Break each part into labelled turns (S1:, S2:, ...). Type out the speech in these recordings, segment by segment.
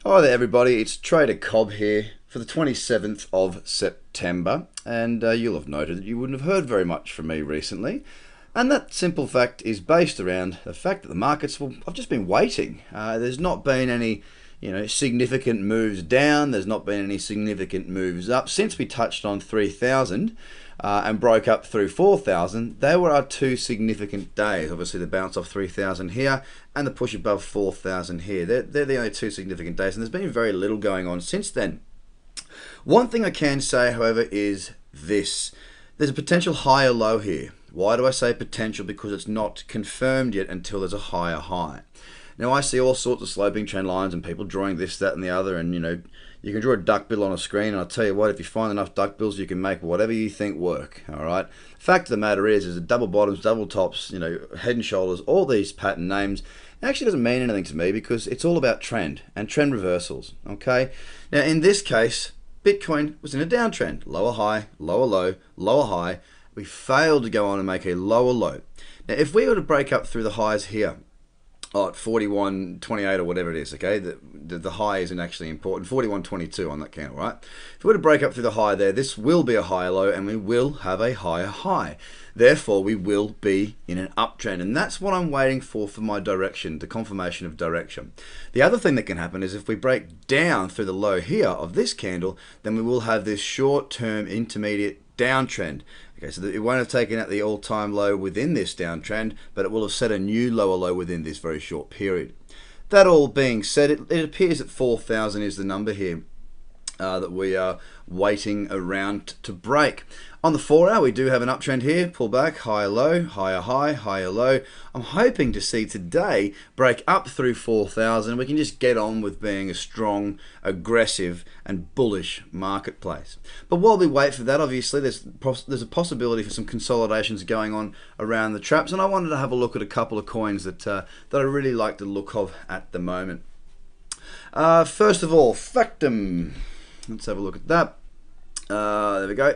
S1: Hi there everybody, it's Trader Cobb here for the 27th of September, and you'll have noted that you wouldn't have heard very much from me recently, and that simple fact is based around the fact that the markets, well, I've just been waiting. There's not been any significant moves down, there's not been any significant moves up since we touched on 3,000 and broke up through 4,000. They were our two significant days. Obviously the bounce off 3,000 here and the push above 4,000 here. They're the only two significant days, and there's been very little going on since then. One thing I can say, however, is this. There's a potential higher low here. Why do I say potential? Because it's not confirmed yet until there's a higher high. Now I see all sorts of sloping trend lines and people drawing this, that and the other, and you can draw a duckbill on a screen, and I'll tell you what, if you find enough duckbills you can make whatever you think work. Alright. Fact of the matter is that double bottoms, double tops, head and shoulders, all these pattern names actually doesn't mean anything to me because it's all about trend and trend reversals. Okay. Now in this case, Bitcoin was in a downtrend. Lower high, lower low, lower high. We failed to go on and make a lower low. Now if we were to break up through the highs here, at 41.28 or whatever it is, okay, the high isn't actually important, 41.22 on that candle, right? If we were to break up through the high there, this will be a higher low and we will have a higher high. Therefore, we will be in an uptrend, and that's what I'm waiting for my direction, the confirmation of direction. The other thing that can happen is if we break down through the low here of this candle, then we will have this short-term intermediate downtrend. Okay, so it won't have taken out the all-time low within this downtrend, but it will have set a new lower low within this very short period. That all being said, it appears that 4,000 is the number here that we are waiting around to break. On the 4 hour, we do have an uptrend here, pull back, higher low, higher high, higher low. I'm hoping to see today break up through 4,000. We can just get on with being a strong, aggressive and bullish marketplace. But while we wait for that, obviously there's a possibility for some consolidations going on around the traps, and I wanted to have a look at a couple of coins that I really like the look of at the moment. First of all, Factom. Let's have a look at that. There we go.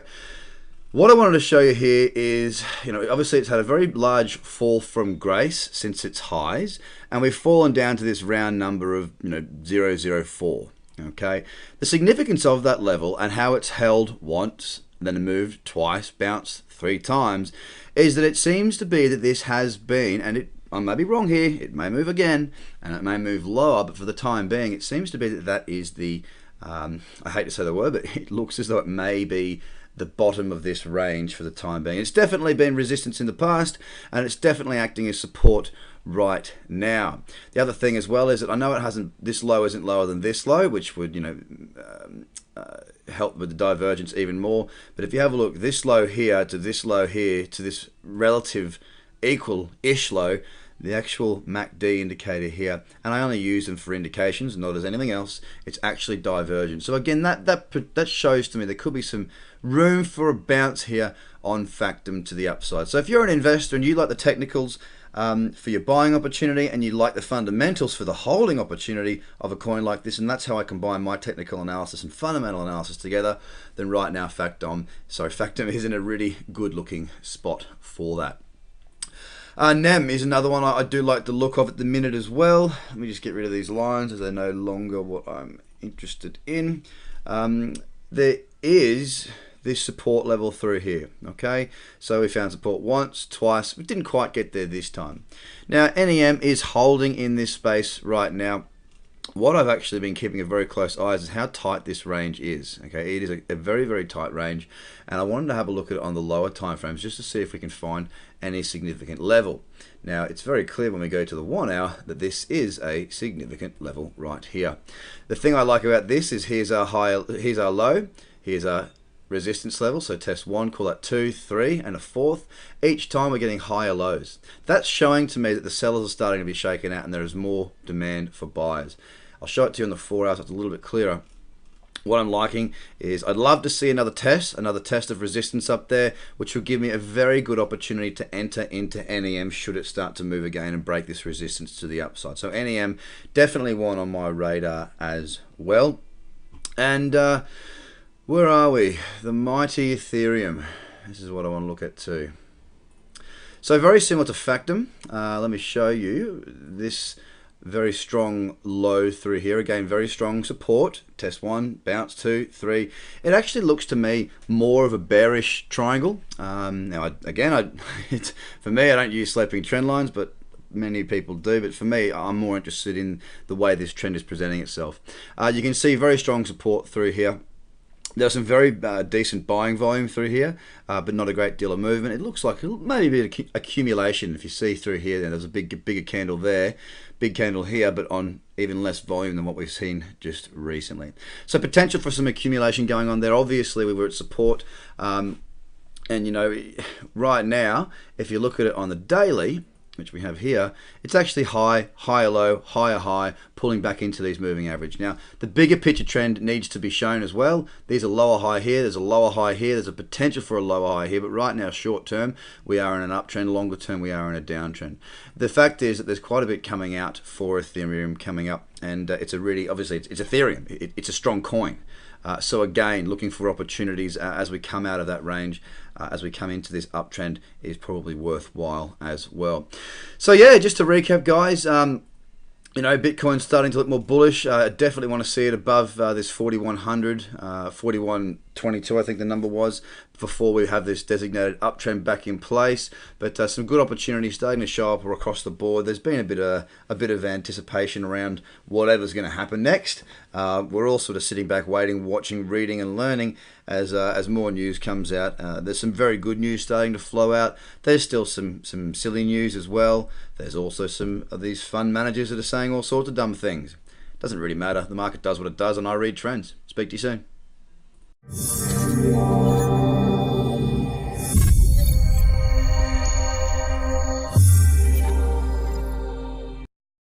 S1: What I wanted to show you here is, obviously it's had a very large fall from grace since its highs, and we've fallen down to this round number of 0.04. Okay, the significance of that level and how it's held once, then moved twice, bounced 3 times, is that it seems to be that this has been, and I may be wrong here, it may move again and it may move lower, but for the time being it seems to be that is the I hate to say the word, but it looks as though it may be the bottom of this range for the time being. It's definitely been resistance in the past, and it's definitely acting as support right now. The other thing as well is that I know this low isn't lower than this low, which would help with the divergence even more. But if you have a look, this low here to this low here to this relative equal-ish low, the actual MACD indicator here, and I only use them for indications, not as anything else, it's actually divergent. So again, that shows to me there could be some room for a bounce here on Factom to the upside. So if you're an investor and you like the technicals for your buying opportunity, and you like the fundamentals for the holding opportunity of a coin like this, and that's how I combine my technical analysis and fundamental analysis together, then right now Factom is in a really good looking spot for that. NEM is another one I do like the look of at the minute as well. Let me just get rid of these lines as they're no longer what I'm interested in. There is this support level through here. Okay, so we found support once, twice. We didn't quite get there this time. Now NEM is holding in this space right now. What I've actually been keeping a very close eye is how tight this range is. Okay, it is a very, very tight range, and I wanted to have a look at it on the lower time frames just to see if we can find any significant level. Now it's very clear when we go to the 1 hour that this is a significant level right here. The thing I like about this is here's our low, here's our resistance level, so test 1, call that 2, 3 and a 4th. Each time we're getting higher lows. That's showing to me that the sellers are starting to be shaken out and there is more demand for buyers. I'll show it to you on the 4 hours so it's a little bit clearer. What I'm liking is I'd love to see another test of resistance up there, which will give me a very good opportunity to enter into NEM should it start to move again and break this resistance to the upside. So NEM, definitely one on my radar as well. And where are we? The mighty Ethereum. This is what I want to look at too. So very similar to Factom. Let me show you this very strong low through here. Again, very strong support. Test 1, bounce 2, 3. It actually looks to me more of a bearish triangle. Now, it's, for me, I don't use sloping trend lines, but many people do. But for me, I'm more interested in the way this trend is presenting itself. You can see very strong support through here. There's some very decent buying volume through here, but not a great deal of movement. It looks like maybe a bit of accumulation. If you see through here, there's a bigger candle there, big candle here, but on even less volume than what we've seen just recently. So potential for some accumulation going on there. Obviously, we were at support, and you know, right now, if you look at it on the daily, which we have here, it's actually high, higher low, higher high, pulling back into these moving average. Now, the bigger picture trend needs to be shown as well. There's a lower high here, there's a lower high here, there's a potential for a lower high here, but right now, short term, we are in an uptrend, longer term, we are in a downtrend. The fact is that there's quite a bit coming out for Ethereum coming up, and it's a really, obviously, it's Ethereum, it's a strong coin. So again, looking for opportunities as we come out of that range, as we come into this uptrend, is probably worthwhile as well. So yeah, just to recap, guys, you know, Bitcoin's starting to look more bullish. I definitely want to see it above this 4100, 4122, I think the number was, before we have this designated uptrend back in place. But some good opportunities starting to show up across the board. There's been a bit of anticipation around whatever's going to happen next. We're all sort of sitting back, waiting, watching, reading, and learning as more news comes out. There's some very good news starting to flow out. There's still some silly news as well. There's also some of these fund managers that are saying all sorts of dumb things. Doesn't really matter. The market does what it does, and I read trends. Speak to you soon.